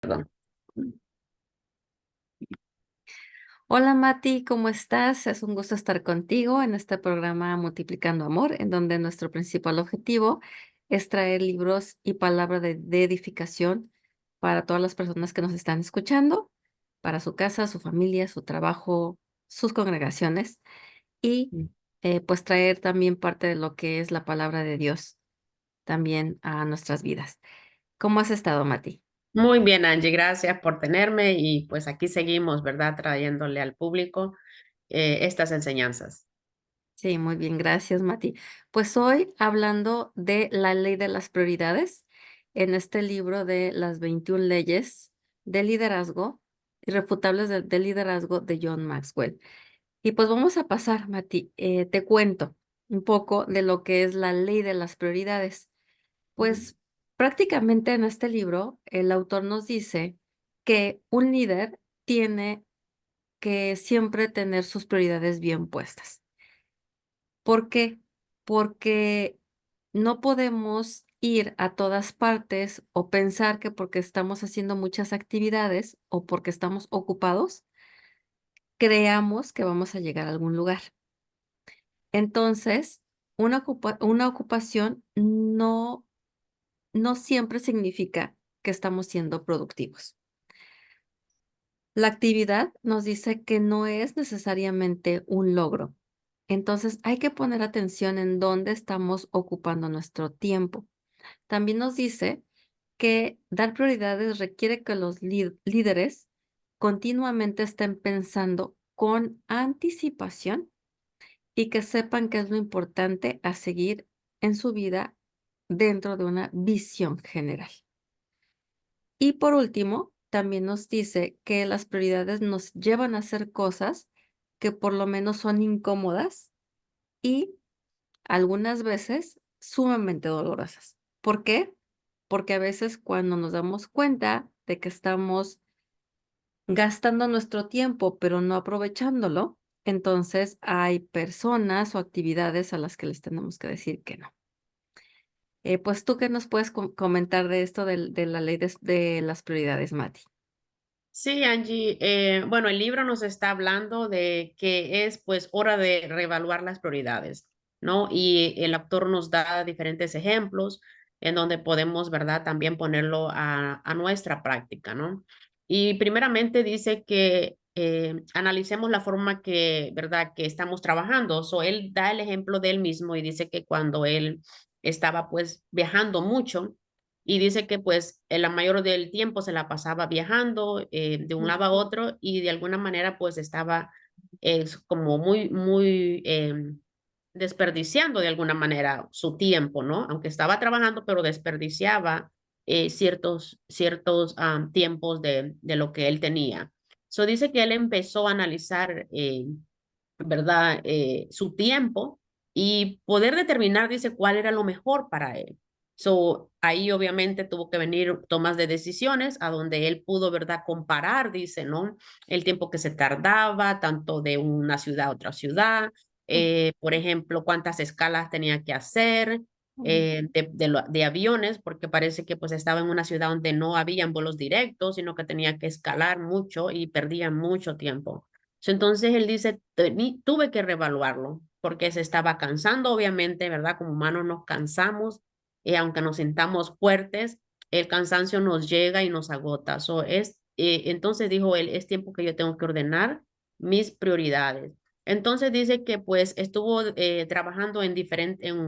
Perdón. Hola Mati, ¿cómo estás? Es un gusto estar contigo en este programa Multiplicando Amor, en donde nuestro principal objetivo es traer libros y palabra de edificación para todas las personas que nos están escuchando, para su casa, su familia, su trabajo, sus congregaciones y pues traer también parte de lo que es la palabra de Dios también a nuestras vidas. ¿Cómo has estado, Mati? Muy bien, Angie, gracias por tenerme y pues aquí seguimos, ¿verdad? Trayéndole al público estas enseñanzas. Sí, muy bien, gracias, Mati. Pues hoy hablando de la ley de las prioridades, en este libro de las 21 leyes de liderazgo, irrefutables del liderazgo de John Maxwell. Y pues vamos a pasar, Mati, te cuento un poco de lo que es la ley de las prioridades. Ujú. Pues prácticamente en este libro el autor nos dice que un líder tiene que siempre tener sus prioridades bien puestas. ¿Por qué? Porque no podemos ir a todas partes o pensar que porque estamos haciendo muchas actividades o porque estamos ocupados, creamos que vamos a llegar a algún lugar. Entonces, una ocupación no siempre significa que estamos siendo productivos. La actividad nos dice que no es necesariamente un logro. Entonces, hay que poner atención en dónde estamos ocupando nuestro tiempo. También nos dice que dar prioridades requiere que los líderes continuamente estén pensando con anticipación y que sepan qué es lo importante a seguir en su vida dentro de una visión general. Y por último, también nos dice que las prioridades nos llevan a hacer cosas que por lo menos son incómodas y algunas veces sumamente dolorosas. ¿Por qué? Porque a veces cuando nos damos cuenta de que estamos gastando nuestro tiempo, pero no aprovechándolo, entonces hay personas o actividades a las que les tenemos que decir que no. Pues tú, ¿qué nos puedes comentar de esto de la ley de las prioridades, Mati? Sí, Angie, bueno, el libro nos está hablando de que es pues hora de reevaluar las prioridades, ¿no? Y el autor nos da diferentes ejemplos en donde podemos, ¿verdad? También ponerlo a nuestra práctica, ¿no? Y primeramente dice que analicemos la forma que, ¿verdad? Que estamos trabajando. So, él da el ejemplo de él mismo y dice que cuando él estaba pues viajando mucho, y dice que pues la mayor del tiempo se la pasaba viajando de un lado a otro y de alguna manera pues estaba como muy desperdiciando de alguna manera su tiempo, ¿no? Aunque estaba trabajando, pero desperdiciaba ciertos tiempos de lo que él tenía. So dice que él empezó a analizar, ¿verdad? Su tiempo y poder determinar, dice, cuál era lo mejor para él. So, ahí obviamente tuvo que venir tomas de decisiones a donde él pudo, ¿verdad? Comparar, dice, ¿no? El tiempo que se tardaba, tanto de una ciudad a otra ciudad, por ejemplo, cuántas escalas tenía que hacer de aviones, porque parece que pues estaba en una ciudad donde no habían vuelos directos, sino que tenía que escalar mucho y perdía mucho tiempo. Entonces él dice, tuve que reevaluarlo porque se estaba cansando, obviamente, ¿verdad? Como humanos nos cansamos, aunque nos sintamos fuertes, el cansancio nos llega y nos agota. Entonces dijo él, es tiempo que yo tengo que ordenar mis prioridades. Entonces dice que pues estuvo trabajando en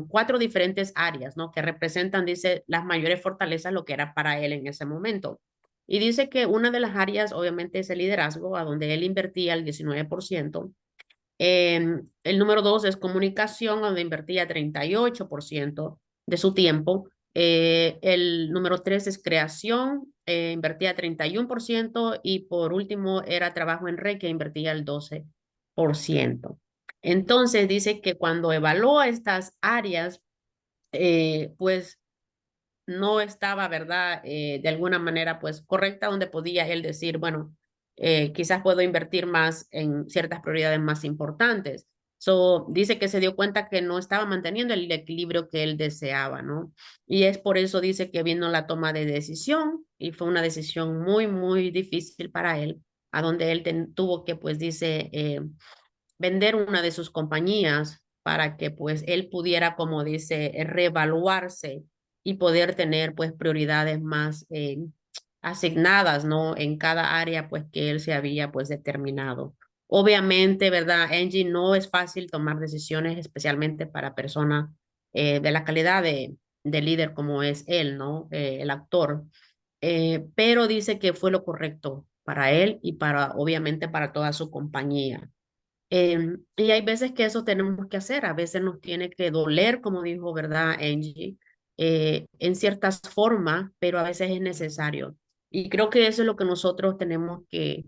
4 diferentes áreas, ¿no? Que representan, dice, las mayores fortalezas, lo que era para él en ese momento. Y dice que una de las áreas, obviamente, es el liderazgo, a donde él invertía el 19%. El número 2 es comunicación, donde invertía 38% de su tiempo. El número 3 es creación, invertía 31%. Y por último era trabajo en red, que invertía el 12%. Entonces dice que cuando evaluó estas áreas, pues no estaba, ¿verdad? De alguna manera, pues correcta, donde podía él decir, bueno, quizás puedo invertir más en ciertas prioridades más importantes. Dice que se dio cuenta que no estaba manteniendo el equilibrio que él deseaba, ¿no? Y es por eso dice que vino la toma de decisión y fue una decisión muy, muy difícil para él, a donde él tuvo que, pues dice, vender una de sus compañías para que pues él pudiera, como dice, reevaluarse y poder tener pues prioridades más asignadas, ¿no? En cada área pues que él se había pues determinado. Obviamente, ¿verdad? Angie, no es fácil tomar decisiones, especialmente para personas de la calidad de líder como es él, ¿no? El actor. Pero dice que fue lo correcto para él y para, obviamente, para toda su compañía. Y hay veces que eso tenemos que hacer, a veces nos tiene que doler, como dijo, ¿verdad, Angie? En ciertas formas, pero a veces es necesario. Y creo que eso es lo que nosotros tenemos que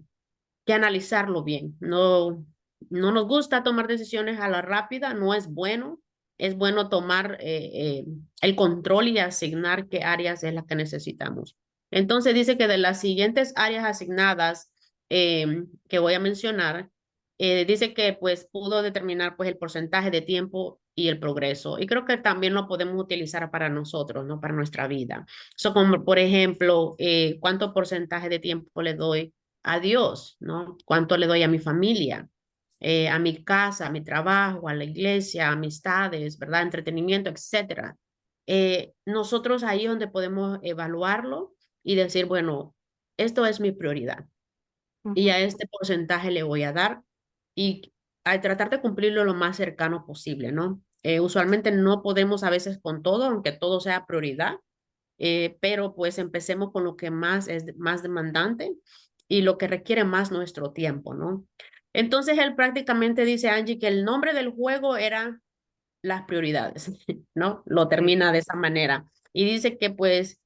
analizarlo bien. No, no nos gusta tomar decisiones a la rápida, no es bueno. Es bueno tomar el control y asignar qué áreas es las que necesitamos. Entonces dice que de las siguientes áreas asignadas que voy a mencionar, dice que pues pudo determinar pues el porcentaje de tiempo y el progreso. Y creo que también lo podemos utilizar para nosotros, ¿no? Para nuestra vida. Eso como, por ejemplo, ¿cuánto porcentaje de tiempo le doy a Dios, ¿no? ¿Cuánto le doy a mi familia, a mi casa, a mi trabajo, a la iglesia, amistades, ¿verdad? Entretenimiento, etcétera? Nosotros ahí es donde podemos evaluarlo y decir, bueno, esto es mi prioridad y Ujú. a este porcentaje le voy a dar y al tratar de cumplirlo lo más cercano posible, ¿no? Usualmente no podemos a veces con todo, aunque todo sea prioridad, pero pues empecemos con lo que más es más demandante y lo que requiere más nuestro tiempo, ¿no? Entonces él prácticamente dice, Angie, que el nombre del juego era las prioridades, ¿no? Lo Sí. termina de esa manera. Y dice que pues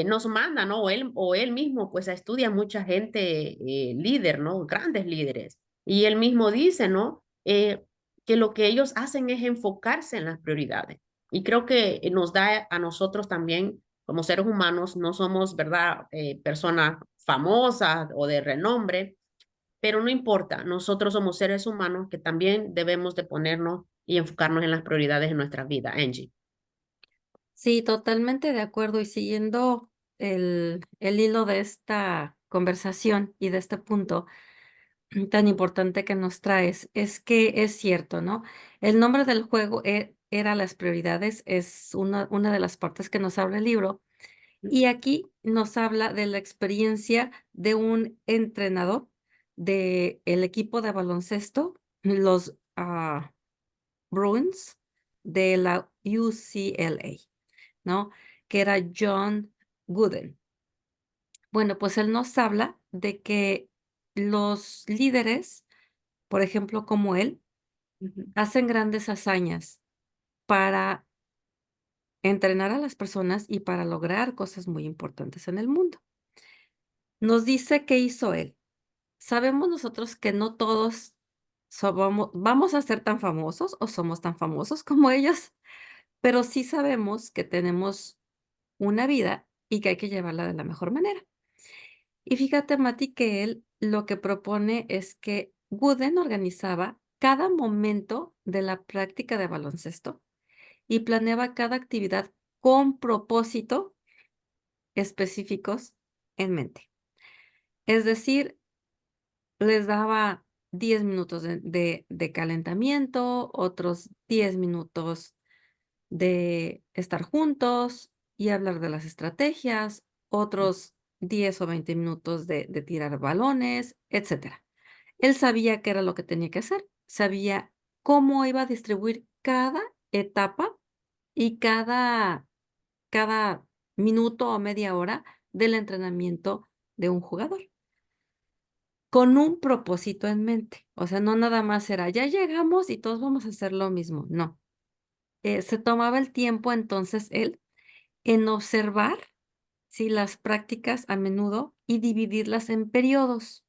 nos manda, ¿no? O él mismo pues estudia mucha gente líder, ¿no? Grandes líderes. Y él mismo dice, ¿no? Que lo que ellos hacen es enfocarse en las prioridades. Y creo que nos da a nosotros también, como seres humanos, no somos, ¿verdad? Personas famosas o de renombre, pero no importa, nosotros somos seres humanos que también debemos de ponernos y enfocarnos en las prioridades de nuestra vida, Angie. Sí, totalmente de acuerdo. Y siguiendo el hilo de esta conversación y de este punto tan importante que nos traes, es que es cierto, ¿no? El nombre del juego era las prioridades, es una de las partes que nos habla el libro. Y aquí nos habla de la experiencia de un entrenador del equipo de baloncesto, los Bruins de la UCLA, ¿no? Que era John Gooden. Bueno, pues él nos habla de que los líderes, por ejemplo, como él, Ujú, hacen grandes hazañas para entrenar a las personas y para lograr cosas muy importantes en el mundo. Nos dice qué hizo él. Sabemos nosotros que no todos vamos a ser tan famosos o somos tan famosos como ellos, pero sí sabemos que tenemos una vida y que hay que llevarla de la mejor manera. Y fíjate, Mati, que él lo que propone es que Wooden organizaba cada momento de la práctica de baloncesto y planeaba cada actividad con propósito específicos en mente. Es decir, les daba 10 minutos de calentamiento, otros 10 minutos de estar juntos y hablar de las estrategias, otros 10 o 20 minutos de tirar balones, etcétera. Él sabía qué era lo que tenía que hacer, sabía cómo iba a distribuir cada etapa y cada minuto o media hora del entrenamiento de un jugador, con un propósito en mente. O sea, no nada más era, ya llegamos y todos vamos a hacer lo mismo. No, se tomaba el tiempo entonces él en observar, sí, las prácticas a menudo y dividirlas en periodos.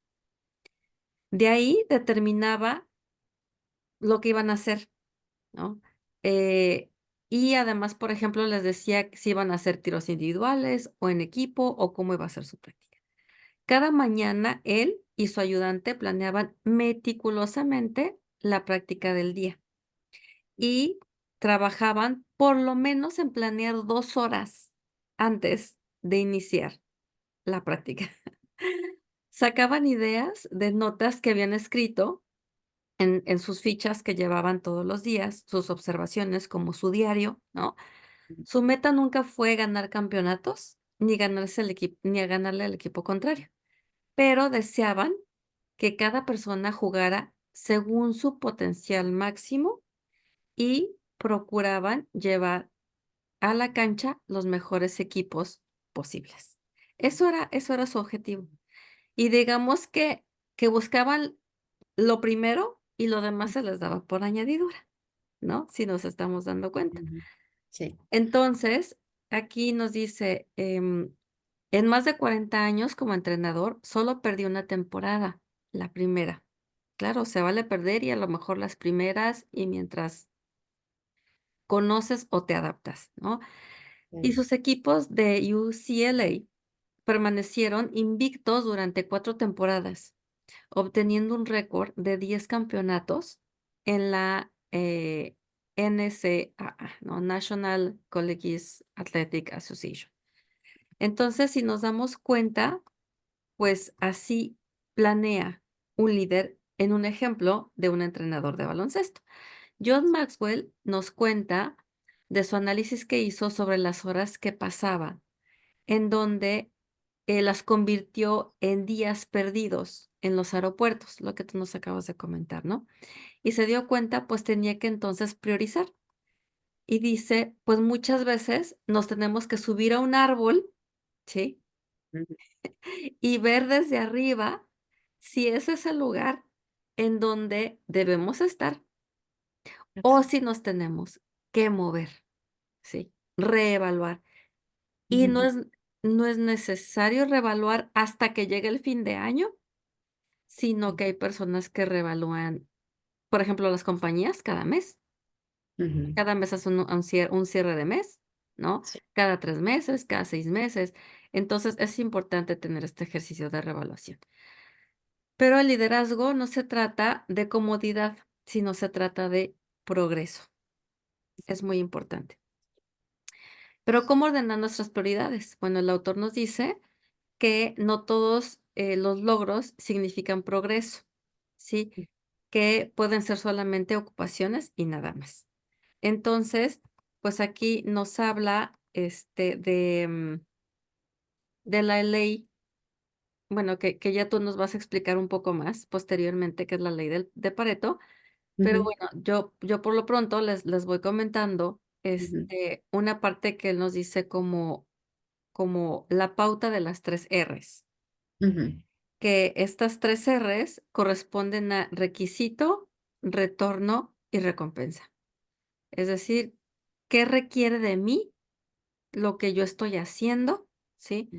De ahí determinaba lo que iban a hacer, ¿no? Eh, y además, por ejemplo, les decía si iban a hacer tiros individuales o en equipo o cómo iba a ser su práctica. Cada mañana él y su ayudante planeaban meticulosamente la práctica del día y trabajaban por lo menos en planear 2 horas antes de iniciar la práctica. Sacaban ideas de notas que habían escrito en sus fichas que llevaban todos los días, sus observaciones como su diario, ¿no? Su meta nunca fue ganar campeonatos, ni a ganarle al equipo contrario, pero deseaban que cada persona jugara según su potencial máximo y procuraban llevar a la cancha los mejores equipos posibles. Eso era su objetivo. Y digamos que buscaban lo primero y lo demás se les daba por añadidura, ¿no? Si nos estamos dando cuenta. Ujú. Sí. Entonces, aquí nos dice, en más de 40 años como entrenador, solo perdí una temporada, la primera. Claro, se vale perder y a lo mejor las primeras y mientras conoces o te adaptas, ¿no? Y Sí. sus equipos de UCLA permanecieron invictos durante 4 temporadas, obteniendo un récord de 10 campeonatos en la, NCAA, ¿no? National Colleges Athletic Association. Entonces, si nos damos cuenta, pues así planea un líder en un ejemplo de un entrenador de baloncesto. John Maxwell nos cuenta de su análisis que hizo sobre las horas que pasaba, en donde las convirtió en días perdidos en los aeropuertos, lo que tú nos acabas de comentar, ¿no? Y se dio cuenta, pues tenía que entonces priorizar. Y dice, pues muchas veces nos tenemos que subir a un árbol, ¿sí? Ujú. Y ver desde arriba si ese es el lugar en donde debemos estar o si nos tenemos que mover, ¿sí? Reevaluar. Y Ujú. no es necesario reevaluar hasta que llegue el fin de año, sino que hay personas que reevalúan, por ejemplo, las compañías cada mes. Ujú. Cada mes hacen un cierre de mes, ¿no? Sí. Cada 3 meses, cada 6 meses. Entonces, es importante tener este ejercicio de reevaluación. Pero el liderazgo no se trata de comodidad, sino se trata de progreso. Es muy importante. Pero, ¿cómo ordenar nuestras prioridades? Bueno, el autor nos dice que no todos, los logros significan progreso, ¿sí? Que pueden ser solamente ocupaciones y nada más. Entonces, pues aquí nos habla, de la ley, bueno, que ya tú nos vas a explicar un poco más posteriormente, que es la ley de Pareto, pero Ujú. bueno, yo por lo pronto les voy comentando, Ujú. una parte que él nos dice como la pauta de las 3 Rs, Ujú. que estas 3 Rs corresponden a requisito, retorno y recompensa. Es decir, ¿qué requiere de mí lo que yo estoy haciendo? ¿Sí?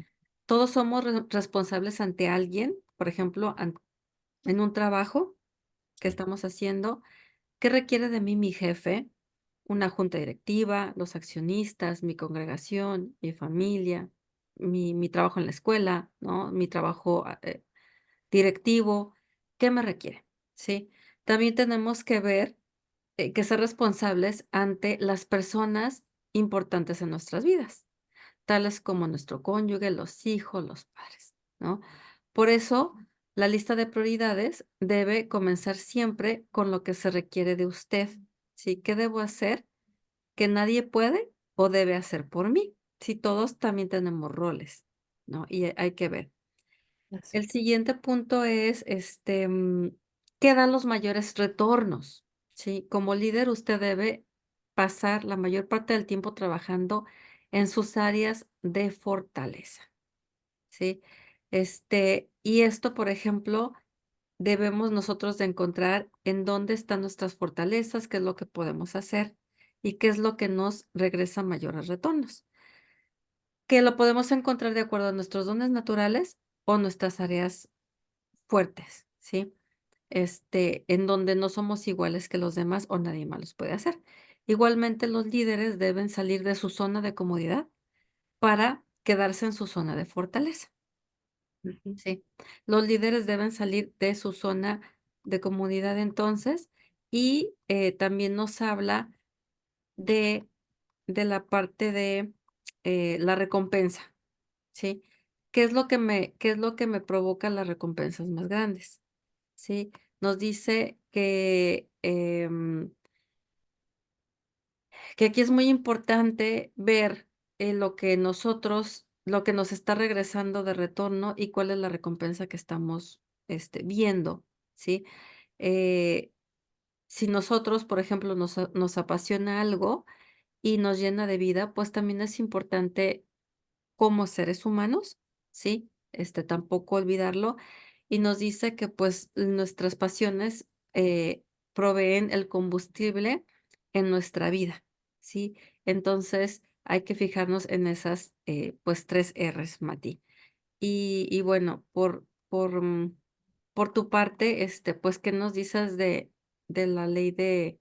Todos somos responsables ante alguien, por ejemplo, en un trabajo que Sí. estamos haciendo. ¿Qué requiere de mí mi jefe? Una junta directiva, los accionistas, mi congregación, mi familia, mi trabajo en la escuela, ¿no? Mi trabajo directivo. ¿Qué me requiere? ¿Sí? También tenemos que ver, que ser responsables ante las personas importantes en nuestras vidas, tales como nuestro cónyuge, los hijos, los padres, ¿no? Por eso, la lista de prioridades debe comenzar siempre con lo que se requiere de usted, ¿sí? ¿Qué debo hacer que nadie puede o debe hacer por mí? Si todos también tenemos roles, ¿no? Y hay que ver. Así. El siguiente punto es, ¿qué dan los mayores retornos? ¿Sí? Como líder, usted debe pasar la mayor parte del tiempo trabajando en sus áreas de fortaleza, ¿sí? Y esto, por ejemplo, debemos nosotros de encontrar en dónde están nuestras fortalezas, qué es lo que podemos hacer y qué es lo que nos regresa mayores retornos, que lo podemos encontrar de acuerdo a nuestros dones naturales o nuestras áreas fuertes, ¿sí? En donde no somos iguales que los demás o nadie más los puede hacer. Igualmente, los líderes deben salir de su zona de comodidad para quedarse en su zona de fortaleza, Ujú. ¿sí? Los líderes deben salir de su zona de comodidad, entonces, Y también nos habla de, de la parte de la recompensa, ¿sí? ¿Qué es lo que me provoca las recompensas más grandes? ¿Sí? Nos dice que aquí es muy importante ver lo que nos está regresando de retorno y cuál es la recompensa que estamos viendo, ¿sí? Eh, si nosotros, por ejemplo, nos apasiona algo y nos llena de vida, pues también es importante como seres humanos, ¿sí? Tampoco olvidarlo. Y nos dice que pues nuestras pasiones proveen el combustible en nuestra vida, ¿sí? Entonces hay que fijarnos en esas pues 3 Rs, Mati. Y bueno, por tu parte, pues, ¿qué nos dices de la ley de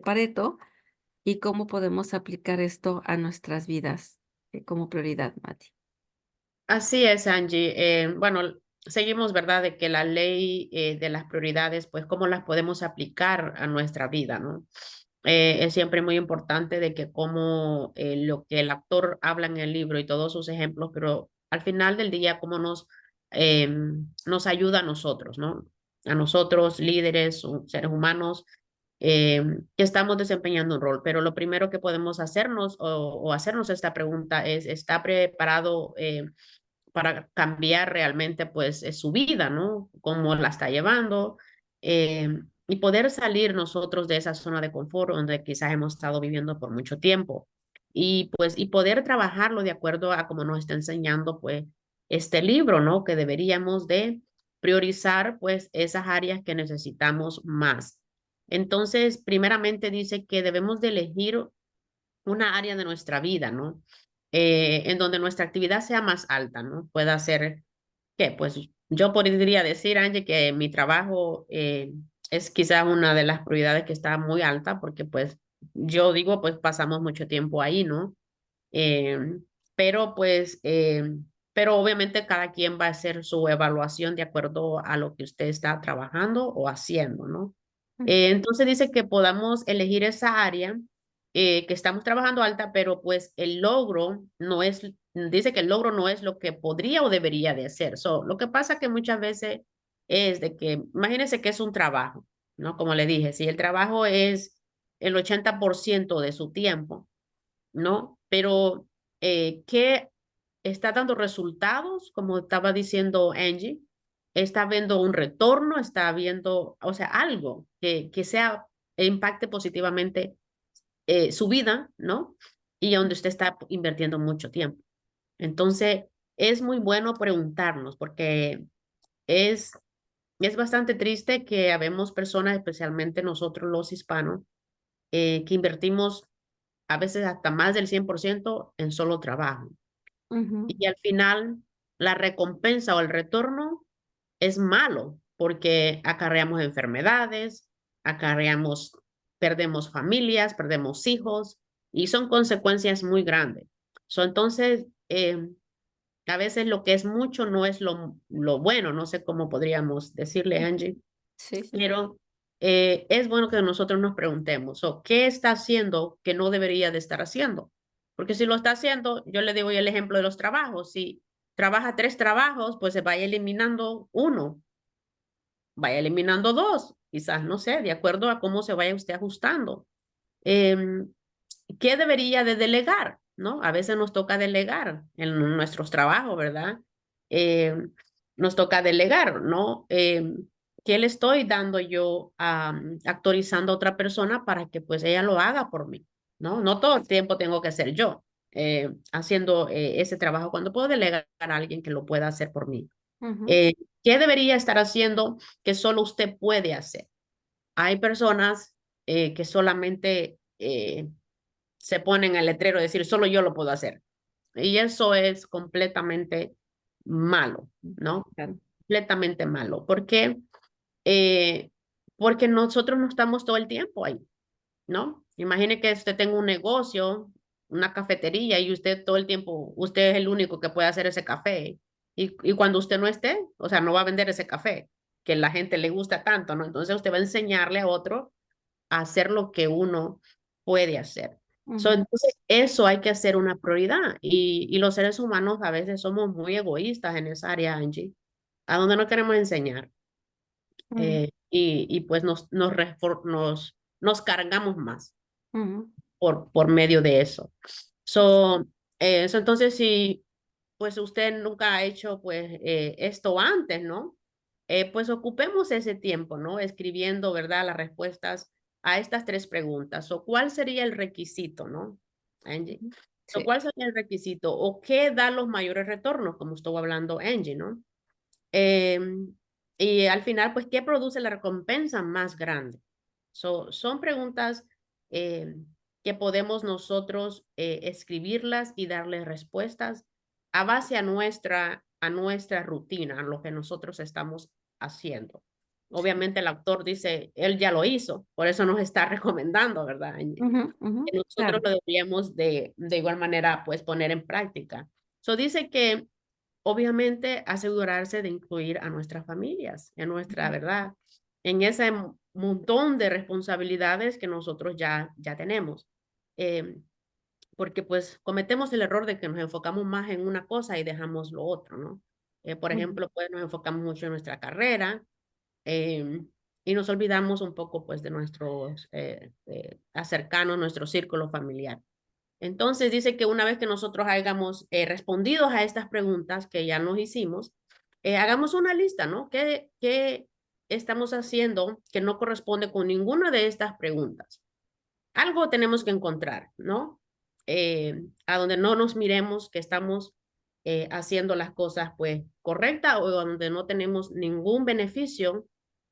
Pareto y cómo podemos aplicar esto a nuestras vidas como prioridad, Mati? Así es, Angie. Bueno, seguimos, ¿verdad?, de que la ley de las prioridades, pues, cómo las podemos aplicar a nuestra vida, ¿no? Es siempre muy importante de que como lo que el autor habla en el libro y todos sus ejemplos, pero al final del día, cómo nos ayuda a nosotros, ¿no? A nosotros, líderes, seres humanos, que estamos desempeñando un rol. Pero lo primero que podemos hacernos o hacernos esta pregunta es, ¿está preparado? Para cambiar realmente pues su vida, ¿no? Cómo la está llevando eh, y poder salir nosotros de esa zona de confort donde quizás hemos estado viviendo por mucho tiempo y pues y poder trabajarlo de acuerdo a como nos está enseñando pues este libro, ¿no? Que deberíamos de priorizar pues esas áreas que necesitamos más. Entonces, primeramente dice que debemos de elegir una área de nuestra vida, ¿no? En donde nuestra actividad sea más alta, ¿no? Pueda ser, que pues yo podría decir, Angie, que mi trabajo es quizás una de las prioridades que está muy alta, porque pues yo digo, pues pasamos mucho tiempo ahí, ¿no? Eh, pero pues, pero obviamente cada quien va a hacer su evaluación de acuerdo a lo que usted está trabajando o haciendo, ¿no? Mm, Entonces dice que podamos elegir esa área que estamos trabajando alta, pero pues el logro no es, dice que el logro no es lo que podría o debería de ser. So, lo que pasa que muchas veces es de que, imagínense que es un trabajo, ¿no? Como le dije, si el trabajo es el 80% de su tiempo, ¿no? Pero ¿qué está dando resultados? Como estaba diciendo Angie, está viendo un retorno, está viendo, o sea, algo que sea, impacte positivamente su vida, ¿no? Y donde usted está invirtiendo mucho tiempo. Entonces, es muy bueno preguntarnos porque es, es bastante triste que habemos personas, especialmente nosotros los hispanos, que invertimos a veces hasta más del 100% en solo trabajo. ujú, Y al final, la recompensa o el retorno es malo porque acarreamos enfermedades, acarreamos, perdemos familias, perdemos hijos y son consecuencias muy grandes. Entonces, a veces lo que es mucho no es lo bueno, no sé cómo podríamos decirle, Angie, sí, sí. pero es bueno que nosotros nos preguntemos, ¿qué está haciendo que no debería de estar haciendo? Porque si lo está haciendo, yo le digo el ejemplo de los trabajos. Si trabaja 3 trabajos, pues se vaya eliminando uno, vaya eliminando dos, quizás, no sé, de acuerdo a cómo se vaya usted ajustando. Em, ¿Qué debería de delegar? ¿No? A veces nos toca delegar en nuestros trabajos, ¿verdad? Eh, Nos toca delegar, ¿no? ¿Qué le estoy dando yo autorizando a otra persona para que pues ella lo haga por mí? ¿No? No todo el tiempo tengo que ser yo haciendo ese trabajo cuando puedo delegar a alguien que lo pueda hacer por mí. Ujú, Eh, ¿Qué debería estar haciendo que solo usted puede hacer? Hay personas que solamente se ponen el letrero de decir, solo yo lo puedo hacer. Y eso es completamente malo, ¿no? claro. Completamente malo. ¿Por qué? Eh, Porque nosotros no estamos todo el tiempo ahí, ¿no? Imagine que usted tenga un negocio, una cafetería y usted todo el tiempo, usted es el único que puede hacer ese café. Y cuando usted no esté, o sea, no va a vender ese café que la gente le gusta tanto, ¿no? Entonces usted va a enseñarle a otro hacer lo que uno puede hacer. So, Ujú, entonces, eso hay que hacer una prioridad. Y los seres humanos a veces somos muy egoístas en esa área, Angie, a donde no queremos enseñar. ujú, Y pues nos cargamos más ujú, por medio de eso. So, entonces, si pues usted nunca ha hecho pues esto antes, ¿no? Pues ocupemos ese tiempo, ¿no? Escribiendo, ¿verdad? Las respuestas a estas tres preguntas. ¿O cuál sería el requisito, ¿no? Angie. ujú. ¿O Sí. cuál sería el requisito? ¿O qué da los mayores retornos, como estuvo hablando Angie, ¿no? Y al final, pues, ¿qué produce la recompensa más grande? Son preguntas eh, que podemos nosotros escribirlas y darles respuestas a base a nuestra rutina, a lo que nosotros estamos haciendo. Obviamente el autor dice, él ya lo hizo, por eso nos está recomendando, ¿verdad? Ujú, ujú, Que nosotros claro. lo deberíamos de igual manera, pues, poner en práctica. Dice que obviamente asegurarse de incluir a nuestras familias, en nuestra Ujú, verdad, en ese montón de responsabilidades que nosotros ya tenemos. Em, Porque pues cometemos el error de que nos enfocamos más en una cosa y dejamos lo otro, ¿no? Por ujú, ejemplo, pues nos enfocamos mucho en nuestra carrera em, y nos olvidamos un poco pues de nuestros acercanos, nuestro círculo familiar. Entonces dice que una vez que nosotros hayamos respondido a estas preguntas que ya nos hicimos, hagamos una lista, ¿no? ¿Qué estamos haciendo que no corresponde con ninguna de estas preguntas? Algo tenemos que encontrar, ¿no? A donde no nos miremos que estamos haciendo las cosas pues correctas o donde no tenemos ningún beneficio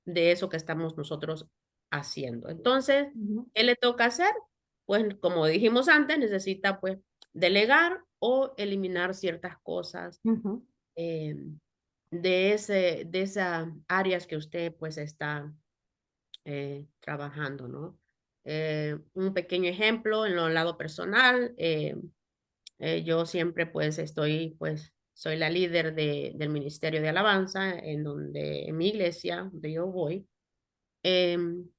de eso que estamos nosotros haciendo. Entonces, ujú, ¿qué le toca hacer? Pues como dijimos antes, necesita pues delegar o eliminar ciertas cosas ujú, eh, de esas áreas que usted pues está trabajando, ¿no? Un pequeño ejemplo en lo lado personal, yo siempre pues estoy, pues soy la líder del Ministerio de Alabanza en mi iglesia, donde yo voy. Em,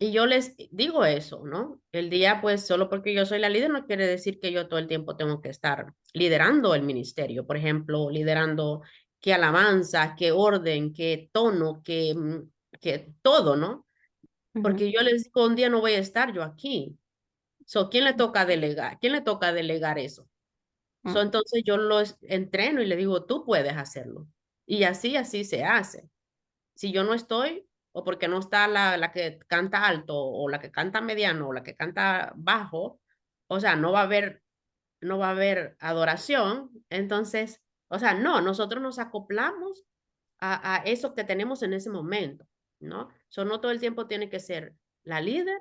y yo les digo eso, ¿no? El día, pues, solo porque yo soy la líder no quiere decir que yo todo el tiempo tengo que estar liderando el ministerio, por ejemplo, liderando qué alabanza, qué orden, qué tono, qué todo, ¿no? ujú, Porque yo les digo, un día no voy a estar yo aquí. ¿Quién le toca delegar? ¿Quién le toca delegar eso? ujú, Entonces yo los entreno y le digo, tú puedes hacerlo. Y así se hace. Si yo no estoy, o porque no está la que canta alto, o la que canta mediano, o la que canta bajo, o sea, no va a haber adoración. Entonces, o sea, no, nosotros nos acoplamos a eso que tenemos en ese momento, ¿no? No todo el tiempo tiene que ser la líder,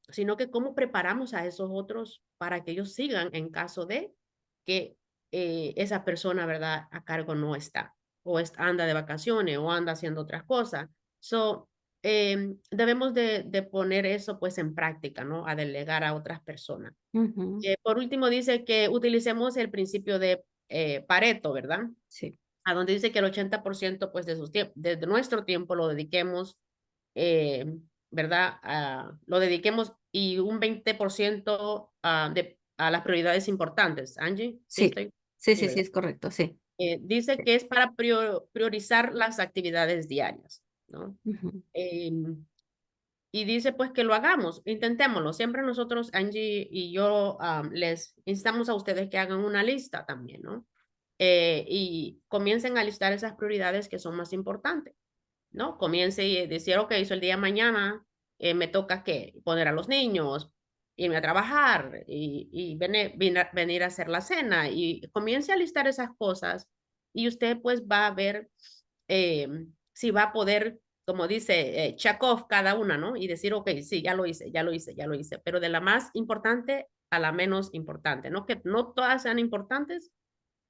sino que cómo preparamos a esos otros para que ellos sigan en caso de que esa persona, ¿verdad?, a cargo no está, o anda de vacaciones, o anda haciendo otras cosas. Debemos de poner eso pues en práctica, ¿no? A delegar a otras personas. ujú. Por último, dice que utilicemos el principio de Pareto, ¿verdad? Sí. A donde dice que el 80% pues de nuestro tiempo lo dediquemos, eh, ¿verdad? Lo dediquemos y un 20% a las prioridades importantes. Angie, ¿sí Sí, estoy? sí, Sí, sí, sí, ¿verdad? es correcto, sí. Dice Sí. que es para priorizar las actividades diarias, ¿no? Ujú, Em, y dice pues que lo hagamos, intentémoslo. Siempre nosotros, Angie y yo, les instamos a ustedes que hagan una lista también, ¿no? Y comiencen a listar esas prioridades que son más importantes, ¿no? Comience y decir, ok, eso el día de mañana me toca qué, poner a los niños, irme a trabajar y venir a hacer la cena y comience a listar esas cosas y usted pues va a ver si va a poder, como dice, check off cada una, ¿no? Y decir, ok, sí, ya lo hice, ya lo hice, ya lo hice, pero de la más importante a la menos importante, ¿no? Que no todas sean importantes,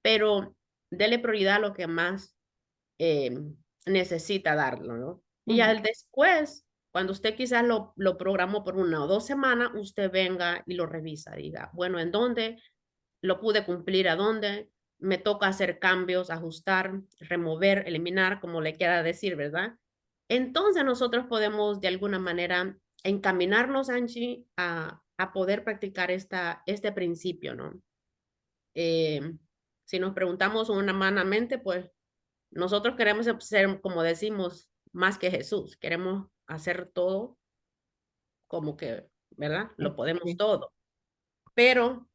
pero dele prioridad a lo que más eh, necesita darlo, ¿no? Y ujú, al después, cuando usted quizás lo programó por 1 o 2 semanas, usted venga y lo revisa, diga, bueno, ¿en dónde lo pude cumplir? ¿A dónde me toca hacer cambios, ajustar, remover, eliminar, como le quiera decir, ¿verdad? Entonces nosotros podemos de alguna manera encaminarnos, Angie, a poder practicar este principio, ¿no? Eh, si nos preguntamos humanamente, pues nosotros queremos ser, como decimos, más que Jesús. Queremos hacer todo como que, ¿verdad? Lo podemos Sí, todo. Pero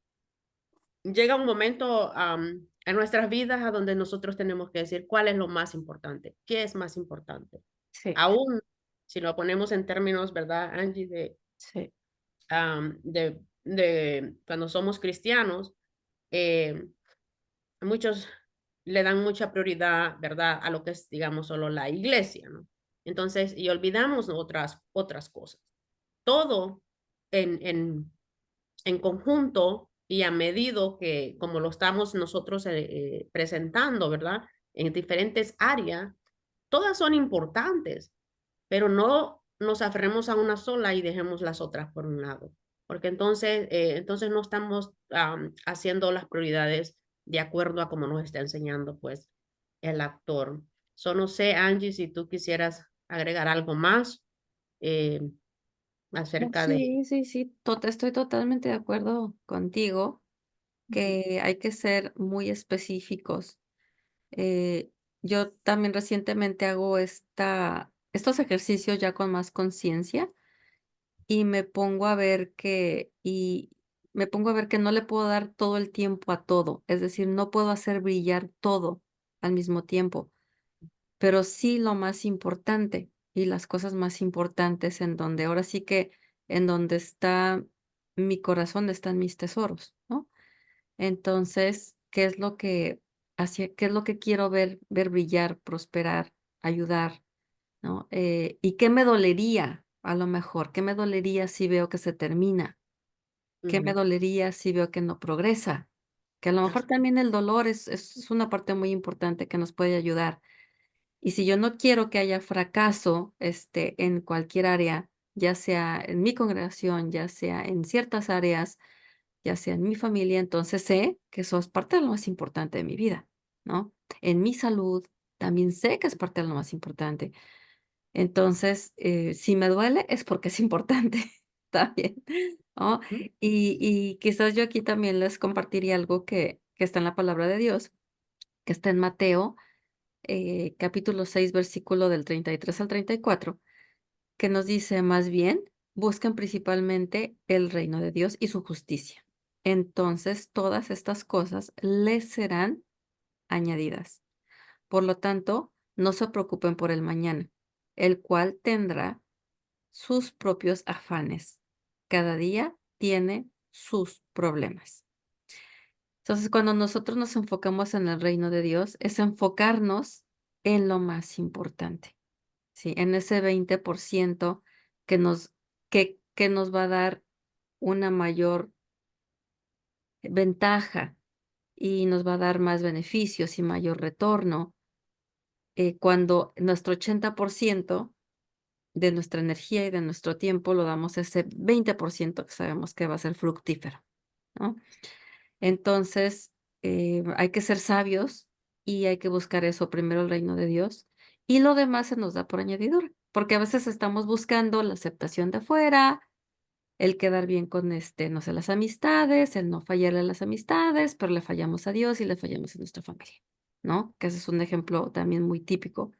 llega un momento en nuestras vidas a donde nosotros tenemos que decir cuál es lo más importante, qué es más importante. sí, Aún si lo ponemos en términos, ¿verdad, Angie? sí, De cuando somos cristianos, eh, muchos le dan mucha prioridad, ¿verdad?, a lo que es, digamos, solo la iglesia, ¿no? Entonces, y olvidamos otras cosas. Todo en, en, en conjunto y a medida que, como lo estamos nosotros presentando, ¿verdad?, en diferentes áreas, todas son importantes, pero no nos aferremos a una sola y dejemos las otras por un lado, porque entonces no estamos haciendo las prioridades de acuerdo a como nos está enseñando pues el actor. No sé, Angie, si tú quisieras agregar algo más eh, no, acerca de... sí, sí, sí, estoy totalmente de acuerdo contigo que hay que ser muy específicos. Eh, yo también recientemente hago estos ejercicios ya con más conciencia y me pongo a ver que no le puedo dar todo el tiempo a todo, es decir, no puedo hacer brillar todo al mismo tiempo, pero sí lo más importante y las cosas más importantes en donde ahora sí que en donde está mi corazón están mis tesoros, ¿no? Entonces, qué es lo que quiero ver brillar, prosperar, ayudar, ¿no? ¿Y qué me dolería, a lo mejor? ¿Qué me dolería si veo que se termina? ¿Qué me Ujú, dolería si veo que no progresa? Que a lo mejor así, también el dolor es una parte muy importante que nos puede ayudar. Y si yo no quiero que haya fracaso, en cualquier área, ya sea en mi congregación, ya sea en ciertas áreas, ya sea en mi familia, entonces sé que eso es parte de lo más importante de mi vida, ¿no? En mi salud, también sé que es parte de lo más importante. Entonces, si me duele es porque es importante también, ¿no? ujú, Y quizás yo aquí también les compartiría algo que está en la palabra de Dios, que está en Mateo, capítulo 6 versículo del 33 al 34 que nos dice: "Más bien, busquen principalmente el reino de Dios y su justicia. Entonces, todas estas cosas les serán añadidas. Por lo tanto, no se preocupen por el mañana, el cual tendrá sus propios afanes. Cada día tiene sus problemas". Entonces, cuando nosotros nos enfocamos en el reino de Dios, es enfocarnos en lo más importante, ¿sí? En ese 20% que nos va a dar una mayor ventaja y nos va a dar más beneficios y mayor retorno, cuando nuestro 80% de nuestra energía y de nuestro tiempo lo damos a ese 20% que sabemos que va a ser fructífero, ¿no? Entonces, hay que ser sabios y hay que buscar eso, primero el reino de Dios, y lo demás se nos da por añadidura, porque a veces estamos buscando la aceptación de afuera, el quedar bien con, no sé, las amistades, el no fallarle a las amistades, pero le fallamos a Dios y le fallamos a nuestra familia, ¿no? Que ese es un ejemplo también muy típico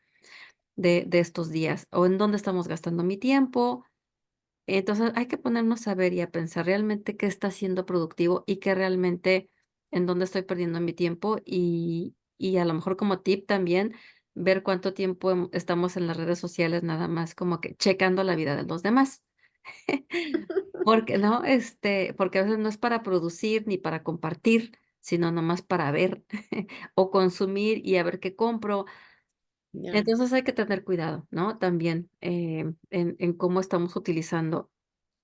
de estos días, o en dónde estamos gastando mi tiempo. Entonces, hay que ponernos a ver y a pensar realmente qué está siendo productivo y qué realmente en dónde estoy perdiendo mi tiempo, y a lo mejor como tip también, ver cuánto tiempo estamos en las redes sociales nada más como que checando la vida de los demás. Porque no, porque a veces no es para producir ni para compartir, sino nomás para ver o consumir y a ver qué compro. ya. Entonces hay que tener cuidado, ¿no? También, en cómo estamos utilizando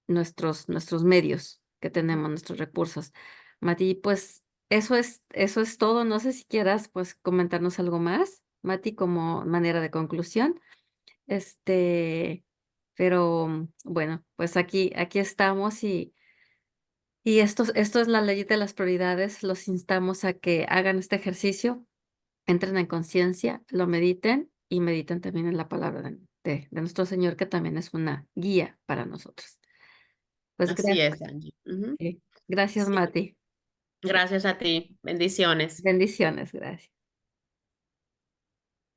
nuestros medios que tenemos, nuestros recursos. Mati, pues, eso es todo. No sé si quieras, pues, comentarnos algo más, Mati, como manera de conclusión. Este, pero, bueno, pues aquí estamos y esto es la ley de las prioridades. Los instamos a que hagan este ejercicio, entren en conciencia, lo mediten y mediten también en la palabra de de nuestro Señor, que también es una guía para nosotros. Pues Así gracias. es, Angie. Ujú. Gracias, Sí, Mati. gracias a ti. Bendiciones. Bendiciones, gracias.